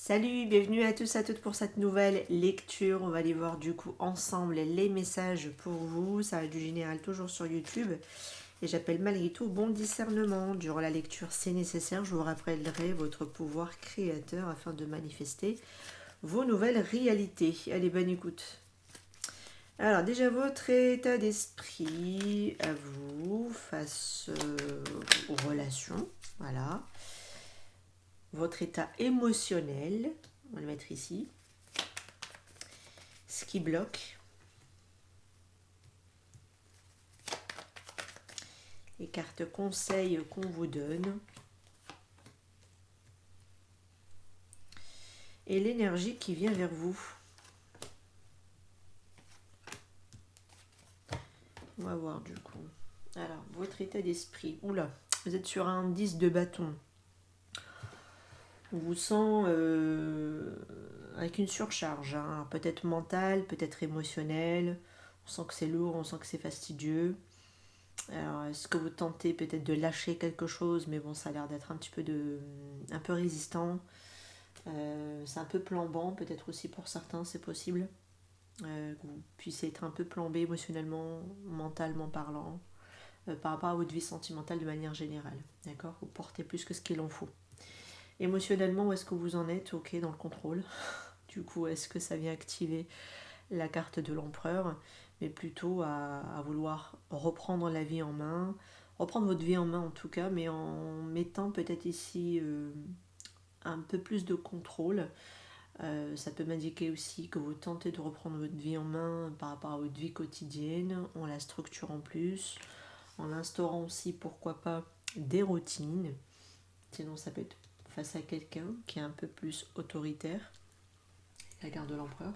Salut, bienvenue à tous, à toutes pour cette nouvelle lecture. On va aller voir du coup ensemble les messages pour vous. Ça va être du général toujours sur YouTube. Et j'appelle malgré tout bon discernement. Durant la lecture, c'est nécessaire. Je vous rappellerai votre pouvoir créateur afin de manifester vos nouvelles réalités. Allez, bonne écoute. Alors déjà votre état d'esprit à vous face aux relations. Voilà. Votre état émotionnel. On va le mettre ici. Ce qui bloque, les cartes conseils qu'on vous donne et l'énergie qui vient vers vous. On va voir du coup. Alors, votre état d'esprit. Oula, vous êtes sur un 10 de bâton. On vous sent avec une surcharge, hein. Peut-être mentale, peut-être émotionnelle. On sent que c'est lourd, on sent que c'est fastidieux. Alors, est-ce que vous tentez peut-être de lâcher quelque chose, mais bon, ça a l'air d'être un peu résistant. C'est un peu plombant, peut-être aussi pour certains, c'est possible. Que vous puissiez être un peu plombé émotionnellement, mentalement parlant, par rapport à votre vie sentimentale de manière générale. D'accord ? Vous portez plus que ce qu'il en faut. Émotionnellement, où est-ce que vous en êtes ? Ok, dans le contrôle. Du coup, est-ce que ça vient activer la carte de l'empereur ? Mais plutôt à vouloir reprendre la vie en main, reprendre votre vie en main en tout cas, mais en mettant peut-être ici un peu plus de contrôle. Ça peut m'indiquer aussi que vous tentez de reprendre votre vie en main par rapport à votre vie quotidienne, en la structurant plus, en instaurant aussi, pourquoi pas, des routines. Sinon, ça peut être face à quelqu'un qui est un peu plus autoritaire, la garde de l'empereur.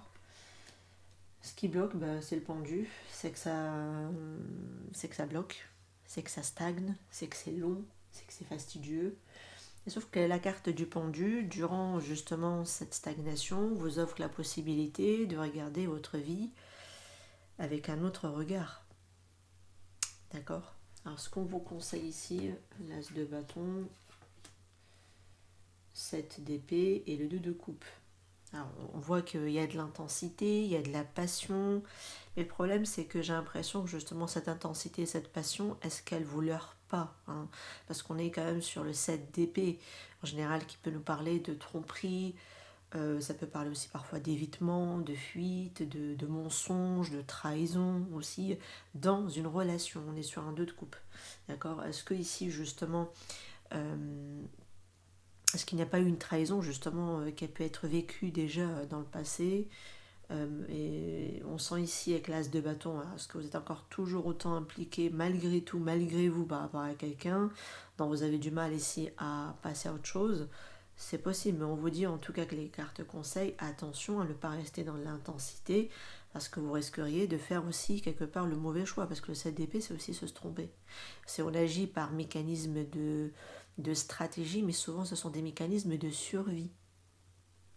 Ce qui bloque, c'est le pendu, c'est que ça bloque, c'est que ça stagne, c'est que c'est long, c'est que c'est fastidieux. Et sauf que la carte du pendu, durant justement cette stagnation, vous offre la possibilité de regarder votre vie avec un autre regard. D'accord ? Alors ce qu'on vous conseille ici, l'as de bâton, 7 d'épée et le 2 de coupe. Alors on voit qu'il y a de l'intensité, il y a de la passion, mais le problème c'est que j'ai l'impression que justement cette intensité et cette passion, est-ce qu'elle vous leurre pas, hein ? Parce qu'on est quand même sur le 7 d'épée, en général qui peut nous parler de tromperie, ça peut parler aussi parfois d'évitement, de fuite, de mensonge, de trahison aussi dans une relation. On est sur un 2 de coupe. D'accord ? Est-ce que ici justement, est-ce qu'il n'y a pas eu une trahison justement qui a pu être vécue déjà dans le passé ? Et on sent ici avec l'as de bâton, est-ce que vous êtes encore toujours autant impliqué malgré tout, malgré vous par rapport à quelqu'un dont vous avez du mal ici à passer à autre chose ? C'est possible, mais on vous dit en tout cas que les cartes conseillent attention à ne pas rester dans l'intensité parce que vous risqueriez de faire aussi quelque part le mauvais choix parce que le 7 d'épée c'est aussi se tromper. C'est on agit par mécanisme de stratégie, mais souvent ce sont des mécanismes de survie.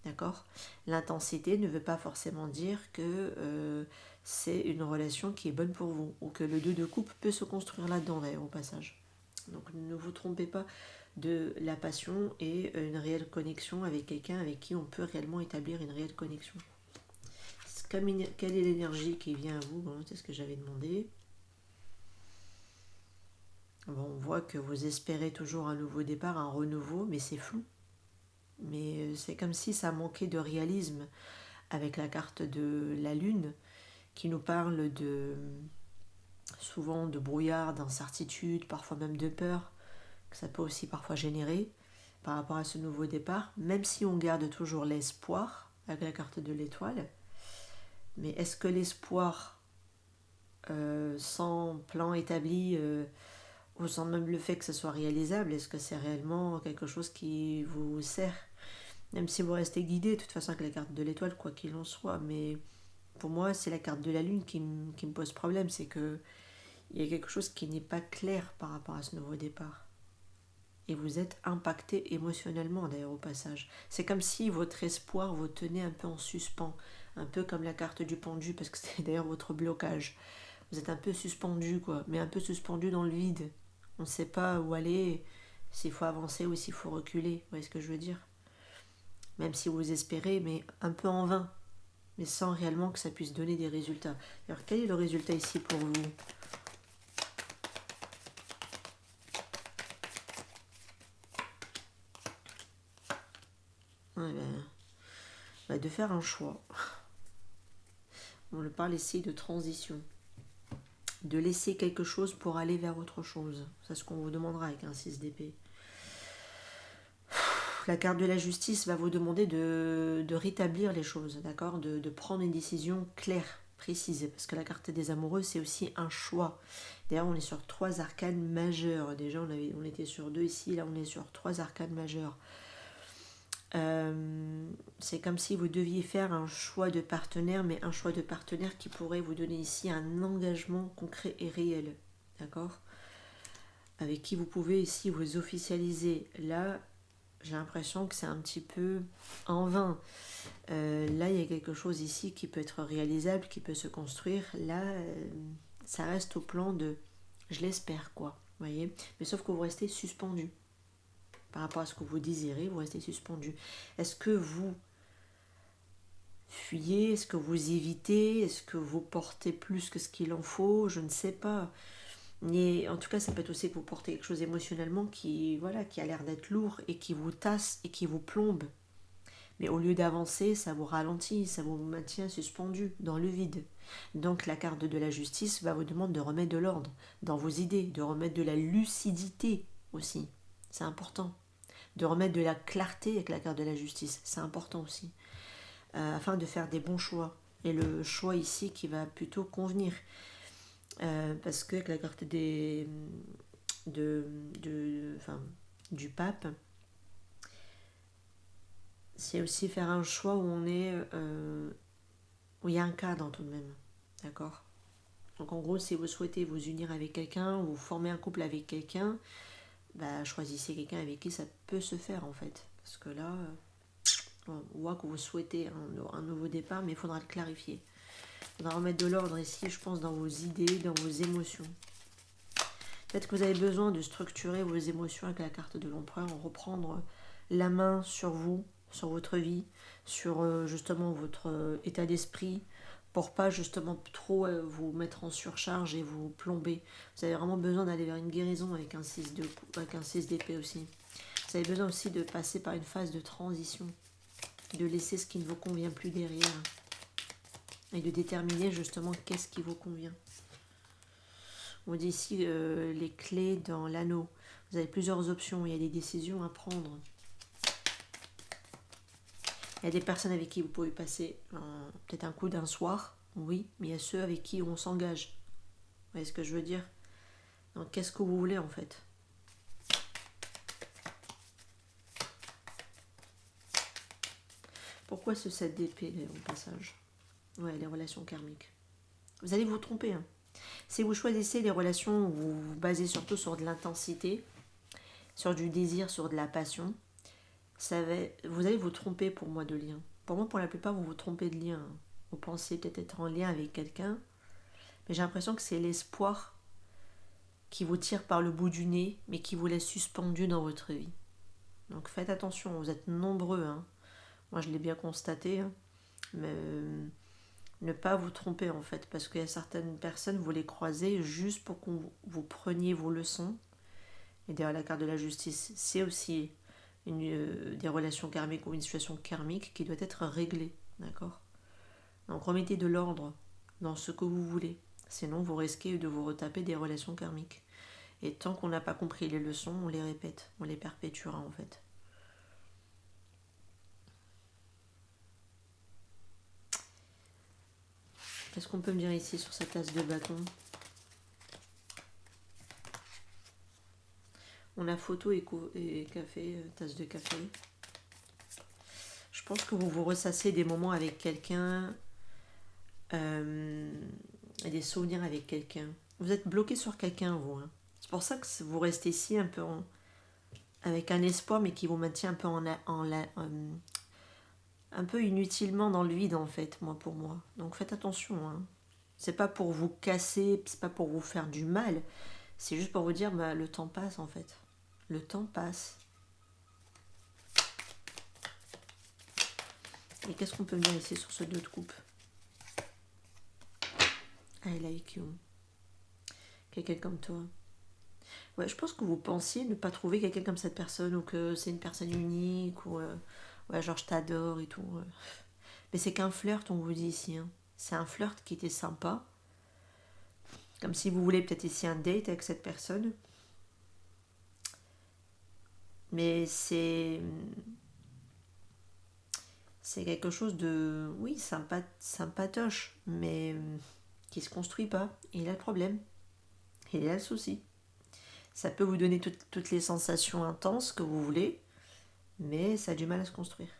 D'accord ? L'intensité ne veut pas forcément dire que c'est une relation qui est bonne pour vous ou que le 2 de coupe peut se construire là-dedans d'ailleurs au passage. Donc ne vous trompez pas de la passion et une réelle connexion avec quelqu'un avec qui on peut réellement établir une réelle connexion. Quelle est l'énergie qui vient à vous ? Bon, c'est ce que j'avais demandé. Bon, on voit que vous espérez toujours un nouveau départ, un renouveau, mais c'est flou. Mais c'est comme si ça manquait de réalisme avec la carte de la lune qui nous parle souvent de brouillard, d'incertitude, parfois même de peur, que ça peut aussi parfois générer par rapport à ce nouveau départ, même si on garde toujours l'espoir avec la carte de l'étoile. Mais est-ce que l'espoir sans plan établi, ou sans même le fait que ce soit réalisable, est-ce que c'est réellement quelque chose qui vous sert ? Même si vous restez guidé, de toute façon avec la carte de l'étoile, quoi qu'il en soit, mais pour moi, c'est la carte de la lune qui me pose problème, c'est que il y a quelque chose qui n'est pas clair par rapport à ce nouveau départ. Et vous êtes impacté émotionnellement d'ailleurs au passage. C'est comme si votre espoir vous tenait un peu en suspens, un peu comme la carte du pendu, parce que c'est d'ailleurs votre blocage. Vous êtes un peu suspendu, quoi, mais un peu suspendu dans le vide. On ne sait pas où aller, s'il faut avancer ou s'il faut reculer. Vous voyez ce que je veux dire ? même si vous espérez, mais un peu en vain, mais sans réellement que ça puisse donner des résultats. Alors, quel est le résultat ici pour vous? Ouais, de faire un choix. On le parle ici de transition. De laisser quelque chose pour aller vers autre chose. C'est ce qu'on vous demandera avec un 6 d'épée. La carte de la justice va vous demander de rétablir les choses, d'accord, de prendre une décision claire, précise. Parce que la carte des amoureux, c'est aussi un choix. D'ailleurs, on est sur 3 arcanes majeurs. Déjà, on était sur 2 ici. Là, on est sur 3 arcanes majeurs. C'est comme si vous deviez faire un choix de partenaire, mais un choix de partenaire qui pourrait vous donner ici un engagement concret et réel, d'accord, avec qui vous pouvez ici vous officialiser. Là, j'ai l'impression que c'est un petit peu en vain. Là, il y a quelque chose ici qui peut être réalisable, qui peut se construire. Là, ça reste au plan de je l'espère, quoi, voyez, mais sauf que vous restez suspendu. Par rapport à ce que vous désirez, vous restez suspendu. Est-ce que vous fuyez? Est-ce que vous évitez? Est-ce que vous portez plus que ce qu'il en faut? Je ne sais pas. Mais en tout cas, ça peut être aussi que vous portez quelque chose émotionnellement qui, voilà, qui a l'air d'être lourd et qui vous tasse et qui vous plombe. Mais au lieu d'avancer, ça vous ralentit, ça vous maintient suspendu dans le vide. Donc la carte de la justice va vous demander de remettre de l'ordre dans vos idées, de remettre de la lucidité aussi. C'est important. De remettre de la clarté avec la carte de la justice, c'est important aussi, afin de faire des bons choix. Et le choix ici qui va plutôt convenir, parce que avec la carte du pape, c'est aussi faire un choix où on est, où il y a un cadre tout de même, d'accord. Donc en gros, si vous souhaitez vous unir avec quelqu'un, ou former un couple avec quelqu'un, choisissez quelqu'un avec qui ça peut se faire en fait. Parce que là, on voit que vous souhaitez un nouveau départ, mais il faudra le clarifier. Il faudra remettre de l'ordre ici, je pense, dans vos idées, dans vos émotions. Peut-être que vous avez besoin de structurer vos émotions avec la carte de l'empereur, reprendre la main sur vous, sur votre vie, sur justement votre état d'esprit, pour pas justement trop vous mettre en surcharge et vous plomber. Vous avez vraiment besoin d'aller vers une guérison avec un 6 d'épée aussi. Vous avez besoin aussi de passer par une phase de transition, de laisser ce qui ne vous convient plus derrière et de déterminer justement qu'est-ce qui vous convient. On dit ici les clés dans l'anneau. Vous avez plusieurs options, il y a des décisions à prendre. Il y a des personnes avec qui vous pouvez passer peut-être un coup d'un soir, oui, mais il y a ceux avec qui on s'engage. Vous voyez ce que je veux dire? Donc qu'est-ce que vous voulez en fait? Pourquoi ce 7 d'épée au passage? Ouais, les relations karmiques. Vous allez vous tromper. Hein. Si vous choisissez des relations où vous vous basez surtout sur de l'intensité, sur du désir, sur de la passion, vous allez vous tromper pour moi de lien. Pour moi, pour la plupart, vous vous trompez de lien. Vous pensez peut-être être en lien avec quelqu'un, mais j'ai l'impression que c'est l'espoir qui vous tire par le bout du nez, mais qui vous laisse suspendu dans votre vie. Donc faites attention, vous êtes nombreux. Hein. Moi, je l'ai bien constaté. Hein. Mais ne pas vous tromper en fait, parce qu'il y a certaines personnes, vous les croisez juste pour que vous preniez vos leçons. Et derrière la carte de la justice, c'est aussi des relations karmiques ou une situation karmique qui doit être réglée, d'accord? Donc remettez de l'ordre dans ce que vous voulez, sinon vous risquez de vous retaper des relations karmiques. Et tant qu'on n'a pas compris les leçons, on les répète, on les perpétuera en fait. Qu'est-ce qu'on peut me dire ici sur cette tasse de bâton? On a photo et café, tasse de café. Je pense que vous vous ressassez des moments avec quelqu'un, et des souvenirs avec quelqu'un. Vous êtes bloqué sur quelqu'un, vous. Hein. C'est pour ça que vous restez ici un peu avec un espoir, mais qui vous maintient un peu un peu inutilement dans le vide, en fait, pour moi. Donc faites attention. Hein. C'est pas pour vous casser, c'est pas pour vous faire du mal. C'est juste pour vous dire, le temps passe, en fait. Le temps passe. Et qu'est-ce qu'on peut me dire ici sur ce 2 de coupe? I like you. Quelqu'un comme toi. Ouais, je pense que vous pensiez ne pas trouver quelqu'un comme cette personne, ou que c'est une personne unique, ou ouais, genre je t'adore et tout. Mais c'est qu'un flirt, on vous dit ici. Hein. C'est un flirt qui était sympa. Comme si vous voulez peut-être ici un date avec cette personne. Mais c'est quelque chose de, oui, sympatoche, mais qui se construit pas. Et il a le problème. Et il a le souci. Ça peut vous donner toutes les sensations intenses que vous voulez, mais ça a du mal à se construire.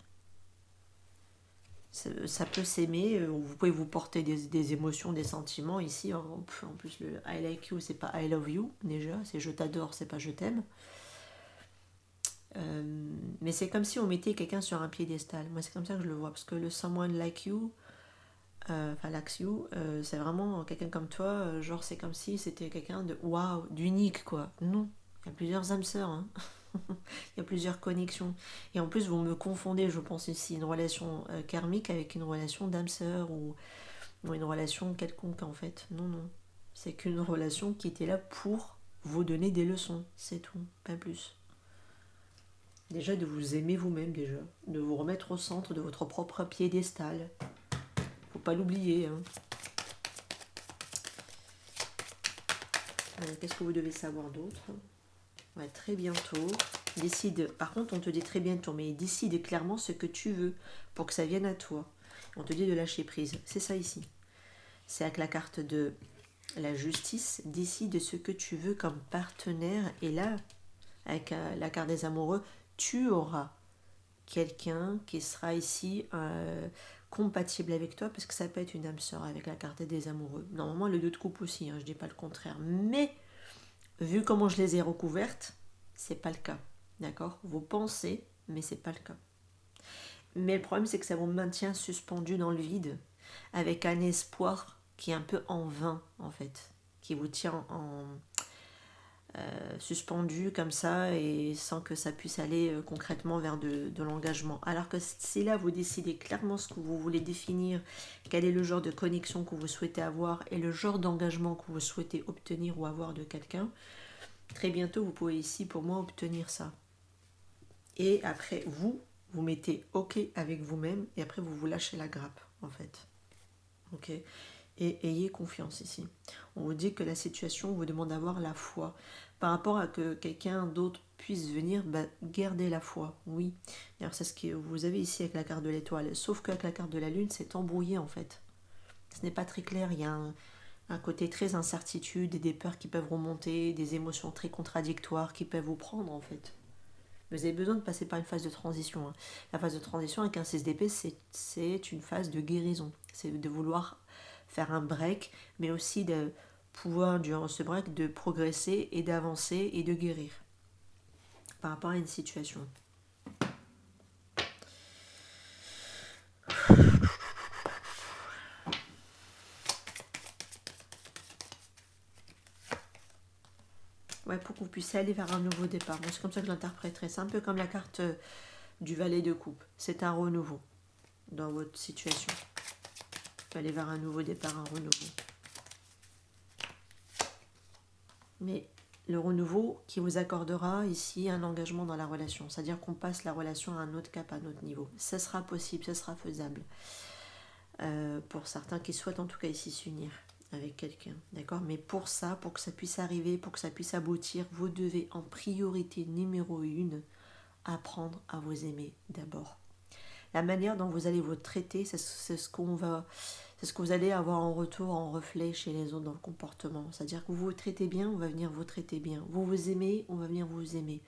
Ça peut s'aimer, vous pouvez vous porter des émotions, des sentiments. Ici, en plus, le I like you, c'est pas I love you, déjà, c'est je t'adore, c'est pas je t'aime. Mais c'est comme si on mettait quelqu'un sur un piédestal. Moi, c'est comme ça que je le vois, parce que le someone like you, likes you, c'est vraiment quelqu'un comme toi, genre c'est comme si c'était quelqu'un de waouh, d'unique, quoi. Non, il y a plusieurs âmes sœurs, hein. Il y a plusieurs connexions. Et en plus, vous me confondez, je pense ici, une relation karmique avec une relation d'âme sœur, ou une relation quelconque, en fait. Non, non. C'est qu'une relation qui était là pour vous donner des leçons, c'est tout, pas plus. Déjà de vous aimer vous-même, déjà. De vous remettre au centre de votre propre piédestal. Faut pas l'oublier, hein. Qu'est-ce que vous devez savoir d'autre? Ouais, très bientôt. Décide. Par contre, on te dit très bientôt, mais décide clairement ce que tu veux pour que ça vienne à toi. On te dit de lâcher prise. C'est ça ici. C'est avec la carte de la justice. Décide ce que tu veux comme partenaire. Et là, avec la carte des amoureux, tu auras quelqu'un qui sera ici compatible avec toi, parce que ça peut être une âme sœur avec la carte des amoureux. Normalement, le 2 de coupe aussi, hein, je dis pas le contraire. Mais, vu comment je les ai recouvertes, c'est pas le cas. D'accord? Vous pensez, mais c'est pas le cas. Mais le problème, c'est que ça vous maintient suspendu dans le vide, avec un espoir qui est un peu en vain, en fait, qui vous tient suspendu comme ça, et sans que ça puisse aller concrètement vers de l'engagement. Alors que si là vous décidez clairement ce que vous voulez définir, quel est le genre de connexion que vous souhaitez avoir et le genre d'engagement que vous souhaitez obtenir ou avoir de quelqu'un, très bientôt vous pouvez ici pour moi obtenir ça. Et après vous mettez OK avec vous-même, et après vous lâchez la grappe, en fait. Ok. Et ayez confiance ici. On vous dit que la situation vous demande d'avoir la foi. Par rapport à que quelqu'un d'autre puisse venir, gardez la foi, oui. D'ailleurs, c'est ce que vous avez ici avec la carte de l'étoile. Sauf qu'avec la carte de la lune, c'est embrouillé, en fait. Ce n'est pas très clair. Il y a un côté très incertitude, et des peurs qui peuvent remonter, des émotions très contradictoires qui peuvent vous prendre, en fait. Vous avez besoin de passer par une phase de transition. Hein. La phase de transition avec un 6 d'épée, c'est une phase de guérison. C'est de vouloir faire un break, mais aussi de pouvoir, durant ce break, de progresser et d'avancer et de guérir par rapport à une situation. Ouais, pour que vous puissiez aller vers un nouveau départ. Bon, c'est comme ça que je l'interpréterai. C'est un peu comme la carte du valet de coupe. C'est un renouveau dans votre situation. Vous allez vers un nouveau départ, un renouveau. Mais le renouveau qui vous accordera ici un engagement dans la relation. C'est-à-dire qu'on passe la relation à un autre cap, à un autre niveau. Ce sera possible, ce sera faisable. Pour certains qui souhaitent en tout cas ici s'unir avec quelqu'un. D'accord? Mais pour ça, pour que ça puisse arriver, pour que ça puisse aboutir, vous devez en priorité numéro 1 apprendre à vous aimer d'abord. La manière dont vous allez vous traiter, c'est ce que vous allez avoir en retour, en reflet chez les autres dans le comportement. C'est-à-dire que vous vous traitez bien, on va venir vous traiter bien. Vous vous aimez, on va venir vous aimer.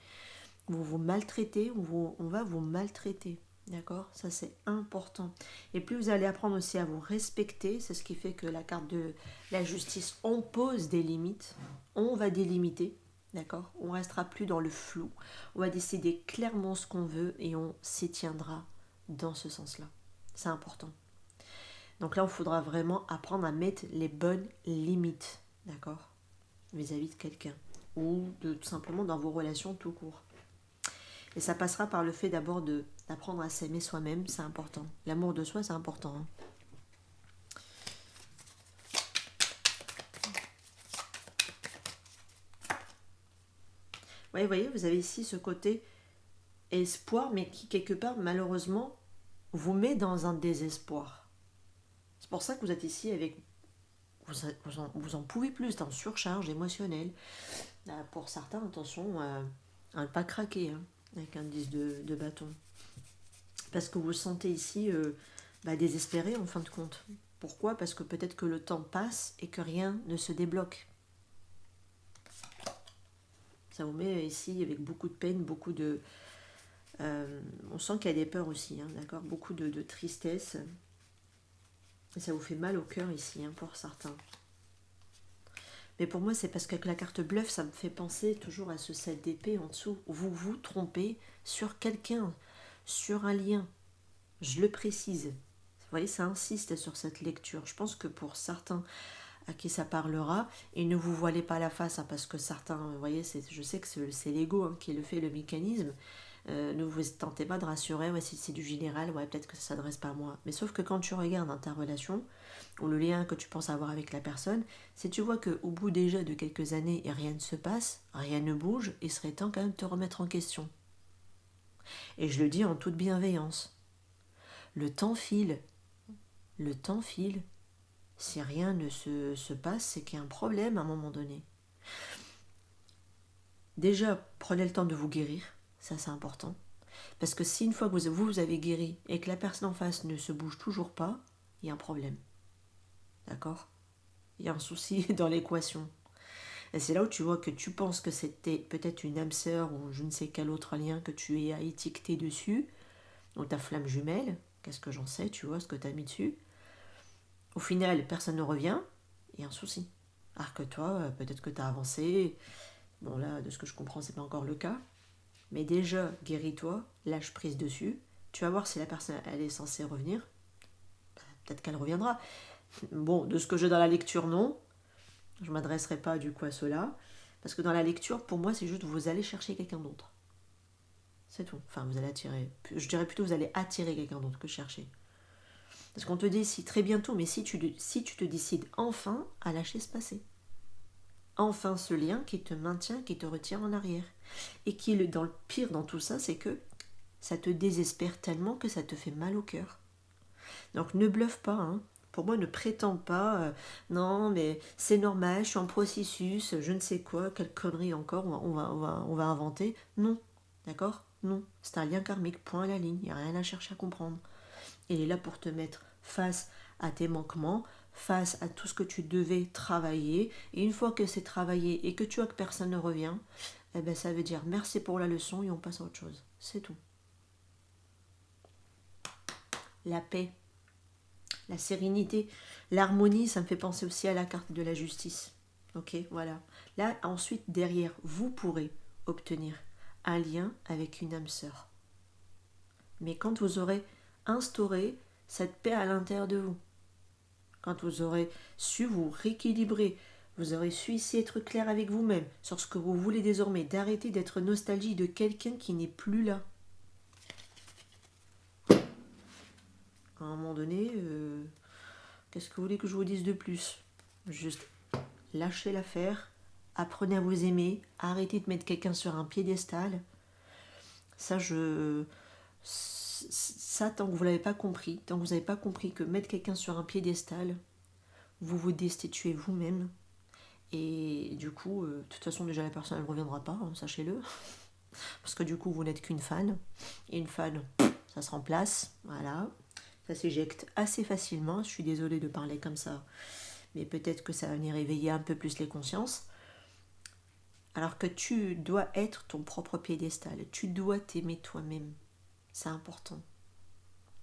Vous vous maltraitez, on va vous maltraiter. D'accord? Ça, c'est important. Et plus vous allez apprendre aussi à vous respecter, c'est ce qui fait que la carte de la justice, on pose des limites, on va délimiter. D'accord? On ne restera plus dans le flou. On va décider clairement ce qu'on veut et on s'y tiendra dans ce sens-là. C'est important. Donc là, il faudra vraiment apprendre à mettre les bonnes limites, d'accord, vis-à-vis de quelqu'un, ou tout simplement dans vos relations tout court. Et ça passera par le fait d'abord d'apprendre à s'aimer soi-même, c'est important. L'amour de soi, c'est important. Hein. Ouais, vous voyez, vous avez ici ce côté espoir, mais qui, quelque part, malheureusement, vous met dans un désespoir. C'est pour ça que vous êtes ici avec... Vous en pouvez plus, c'est en surcharge émotionnelle. Pour certains, attention à ne pas craquer hein, avec un 10 de bâton. Parce que vous vous sentez ici désespéré en fin de compte. Pourquoi? Parce que peut-être que le temps passe et que rien ne se débloque. Ça vous met ici avec beaucoup de peine, beaucoup de... on sent qu'il y a des peurs aussi, hein, d'accord? Beaucoup de tristesse. Et ça vous fait mal au cœur ici, hein, pour certains. Mais pour moi, c'est parce qu'avec la carte bluff, ça me fait penser toujours à ce 7 d'épée en dessous. Vous vous trompez sur quelqu'un, sur un lien. Je le précise. Vous voyez, ça insiste sur cette lecture. Je pense que pour certains à qui ça parlera, et ne vous voilez pas la face, hein, parce que certains, vous voyez, je sais que c'est l'ego hein, qui le fait, le mécanisme. Ne vous tentez pas de rassurer, ouais, si c'est du général, ouais, peut-être que ça ne s'adresse pas à moi. Mais sauf que quand tu regardes dans ta relation, ou le lien que tu penses avoir avec la personne, si tu vois qu'au bout déjà de quelques années, et rien ne se passe, rien ne bouge, il serait temps quand même de te remettre en question. Et je le dis en toute bienveillance. Le temps file. Le temps file. Si rien ne se passe, c'est qu'il y a un problème à un moment donné. Déjà, prenez le temps de vous guérir. Ça, c'est important. Parce que si une fois que vous avez guéri et que la personne en face ne se bouge toujours pas, il y a un problème. D'accord? Il y a un souci dans l'équation. Et c'est là où tu vois que tu penses que c'était peut-être une âme sœur ou je ne sais quel autre lien que tu as étiqueté dessus, ou ta flamme jumelle, qu'est-ce que j'en sais, tu vois, ce que tu as mis dessus. Au final, personne ne revient, il y a un souci. Alors que toi, peut-être que tu as avancé. Bon là, de ce que je comprends, c'est pas encore le cas. Mais déjà, guéris-toi, lâche prise dessus. Tu vas voir si la personne, elle est censée revenir. Peut-être qu'elle reviendra. Bon, de ce que j'ai dans la lecture, non. Je ne m'adresserai pas du coup à cela. Parce que dans la lecture, pour moi, c'est juste vous allez chercher quelqu'un d'autre. C'est tout. Enfin, vous allez attirer. Je dirais plutôt vous allez attirer quelqu'un d'autre que chercher. Parce qu'on te dit si très bientôt, mais si tu te décides enfin à lâcher ce passé. Enfin ce lien qui te maintient, qui te retient en arrière. Et qui, dans le pire dans tout ça, c'est que ça te désespère tellement que ça te fait mal au cœur. Donc ne bluffe pas, hein. Pour moi, ne prétends pas, non, mais c'est normal, je suis en processus, je ne sais quoi, quelle connerie encore, on va inventer. Non, d'accord? Non, c'est un lien karmique, point à la ligne, il n'y a rien à chercher à comprendre. Il est là pour te mettre face à tes manquements, face à tout ce que tu devais travailler. Et une fois que c'est travaillé et que tu vois que personne ne revient, eh ben ça veut dire merci pour la leçon et on passe à autre chose. C'est tout. La paix, la sérénité, l'harmonie, ça me fait penser aussi à la carte de la justice. Ok, voilà. Là, ensuite, derrière, vous pourrez obtenir un lien avec une âme sœur. Mais quand vous aurez instauré cette paix à l'intérieur de vous, quand vous aurez su vous rééquilibrer, vous aurez su ici être clair avec vous-même sur ce que vous voulez désormais, d'arrêter d'être nostalgique de quelqu'un qui n'est plus là. À un moment donné, qu'est-ce que vous voulez que je vous dise de plus? Juste lâchez l'affaire, apprenez à vous aimer, arrêtez de mettre quelqu'un sur un piédestal. Ça, tant que vous ne l'avez pas compris, tant que vous n'avez pas compris que mettre quelqu'un sur un piédestal, vous vous destituez vous-même. Et du coup, de toute façon, déjà la personne elle ne reviendra pas, hein, sachez-le. Parce que du coup, vous n'êtes qu'une fan. Et une fan, ça se remplace. Voilà. Ça s'éjecte assez facilement. Je suis désolée de parler comme ça. Mais peut-être que ça va venir éveiller un peu plus les consciences. Alors que tu dois être ton propre piédestal. Tu dois t'aimer toi-même. C'est important.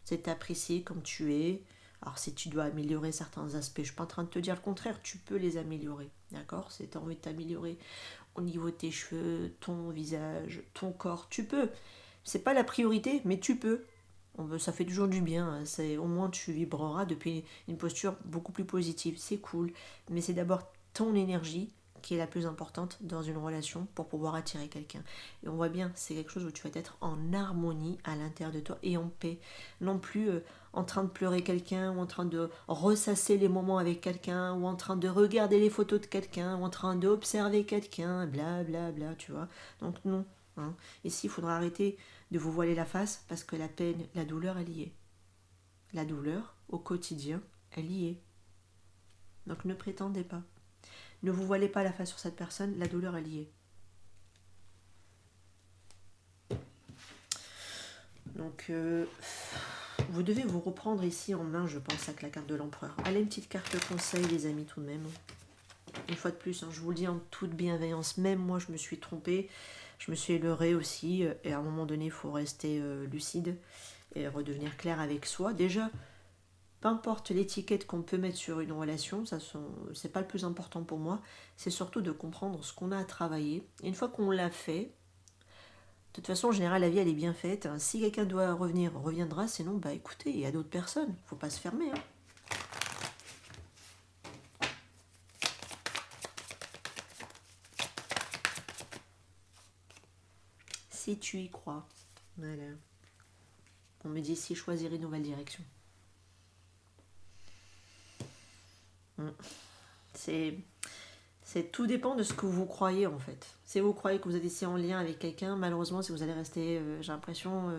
C'est t'apprécier comme tu es. Alors si tu dois améliorer certains aspects, je ne suis pas en train de te dire le contraire, tu peux les améliorer. D'accord? Si tu as envie de t'améliorer au niveau de tes cheveux, ton visage, ton corps, tu peux. C'est pas la priorité, mais tu peux. Ça fait toujours du bien. Au moins tu vibreras depuis une posture beaucoup plus positive. C'est cool. Mais c'est d'abord ton énergie, qui est la plus importante dans une relation pour pouvoir attirer quelqu'un. Et on voit bien, c'est quelque chose où tu vas être en harmonie à l'intérieur de toi et en paix. Non plus en train de pleurer quelqu'un, ou en train de ressasser les moments avec quelqu'un, ou en train de regarder les photos de quelqu'un, ou en train d'observer quelqu'un, bla bla bla, tu vois. Donc non. Hein. Ici, il faudra arrêter de vous voiler la face parce que la peine, la douleur, elle y est. La douleur, au quotidien, elle y est. Donc ne prétendez pas. Ne vous voilez pas la face sur cette personne, la douleur est liée. Donc, vous devez vous reprendre ici en main, je pense, avec la carte de l'empereur. Allez, une petite carte conseil, les amis, tout de même. Une fois de plus, hein, je vous le dis en toute bienveillance, même moi, je me suis trompée, je me suis leurrée aussi, et à un moment donné, il faut rester lucide et redevenir clair avec soi. Déjà, peu importe l'étiquette qu'on peut mettre sur une relation, c'est pas le plus important pour moi. C'est surtout de comprendre ce qu'on a à travailler. Et une fois qu'on l'a fait, de toute façon, en général, la vie, elle est bien faite. Si quelqu'un doit revenir, reviendra. Sinon, bah écoutez, il y a d'autres personnes. Faut pas se fermer. Hein. Si tu y crois. Voilà. On me dit si choisir une nouvelle direction. C'est tout dépend de ce que vous croyez en fait. Si vous croyez que vous êtes ici en lien avec quelqu'un, malheureusement, si vous allez rester, j'ai l'impression,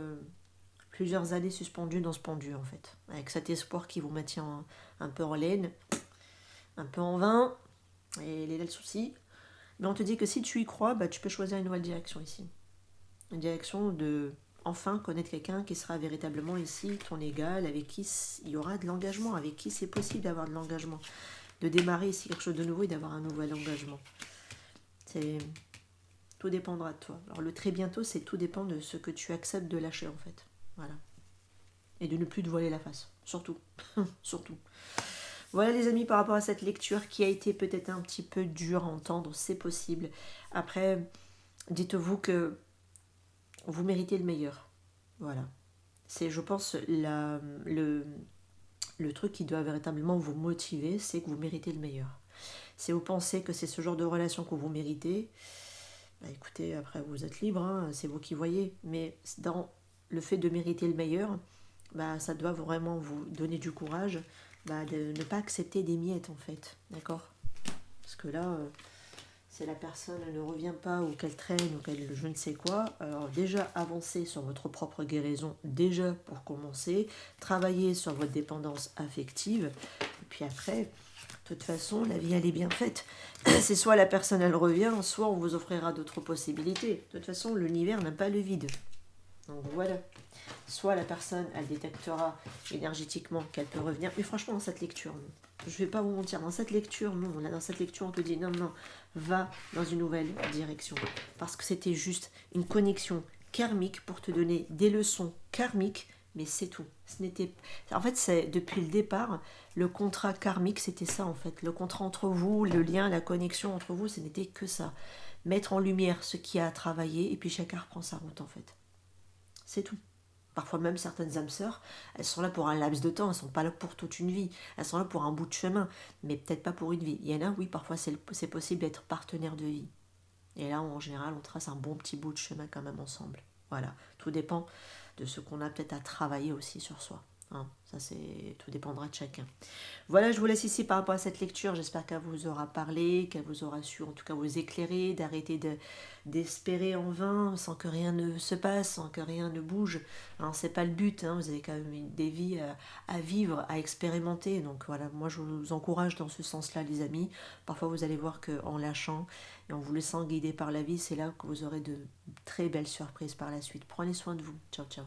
plusieurs années suspendues dans ce pendu en fait. Avec cet espoir qui vous maintient un peu en laine, un peu en vain, et il est là le souci. Mais on te dit que si tu y crois, bah, tu peux choisir une nouvelle direction ici. Une direction de enfin connaître quelqu'un qui sera véritablement ici ton égal, avec qui il y aura de l'engagement, avec qui c'est possible d'avoir de l'engagement. De démarrer ici quelque chose de nouveau et d'avoir un nouvel engagement. Tout dépendra de toi. Alors le très bientôt, c'est tout dépend de ce que tu acceptes de lâcher en fait. Voilà. Et de ne plus te voiler la face. Surtout. Surtout. Voilà les amis par rapport à cette lecture qui a été peut-être un petit peu dure à entendre, c'est possible. Après, dites-vous que vous méritez le meilleur. Voilà. C'est, je pense, le truc qui doit véritablement vous motiver, c'est que vous méritez le meilleur. Si vous pensez que c'est ce genre de relation que vous méritez, bah écoutez, après vous êtes libre, hein, c'est vous qui voyez. Mais dans le fait de mériter le meilleur, bah ça doit vraiment vous donner du courage de ne pas accepter des miettes en fait. D'accord? Parce que là, si la personne ne revient pas ou qu'elle traîne ou qu'elle je ne sais quoi, alors déjà avancez sur votre propre guérison, déjà pour commencer, travaillez sur votre dépendance affective, et puis après, de toute façon, la vie elle est bien faite. C'est soit la personne elle revient, soit on vous offrira d'autres possibilités. De toute façon, l'univers n'a pas le vide. Donc voilà. Soit la personne elle détectera énergétiquement qu'elle peut revenir. Mais franchement, dans cette lecture, non. Je vais pas vous mentir, dans cette lecture, non. Là, dans cette lecture, on te dit non, non, va dans une nouvelle direction. Parce que c'était juste une connexion karmique pour te donner des leçons karmiques, mais c'est tout. Ce n'était... En fait, c'est depuis le départ, le contrat karmique, c'était ça en fait. Le contrat entre vous, le lien, la connexion entre vous, ce n'était que ça. Mettre en lumière ce qui a à travailler, et puis chacun reprend sa route en fait. C'est tout. Parfois même certaines âmes sœurs, elles sont là pour un laps de temps, elles ne sont pas là pour toute une vie, elles sont là pour un bout de chemin, mais peut-être pas pour une vie. Il y en a, oui, parfois c'est possible d'être partenaire de vie. Et là, en général, on trace un bon petit bout de chemin quand même ensemble. Voilà, tout dépend de ce qu'on a peut-être à travailler aussi sur soi. Hein, tout dépendra de chacun. Voilà, je vous laisse ici par rapport à cette lecture. J'espère qu'elle vous aura parlé, qu'elle vous aura su en tout cas vous éclairer, d'arrêter d'espérer en vain sans que rien ne se passe, sans que rien ne bouge. Alors c'est pas le but, hein, vous avez quand même des vies à vivre, à expérimenter. Donc voilà, moi je vous encourage dans ce sens-là les amis. Parfois vous allez voir qu'en lâchant et en vous laissant guider par la vie, c'est là que vous aurez de très belles surprises par la suite. Prenez soin de vous. Ciao ciao.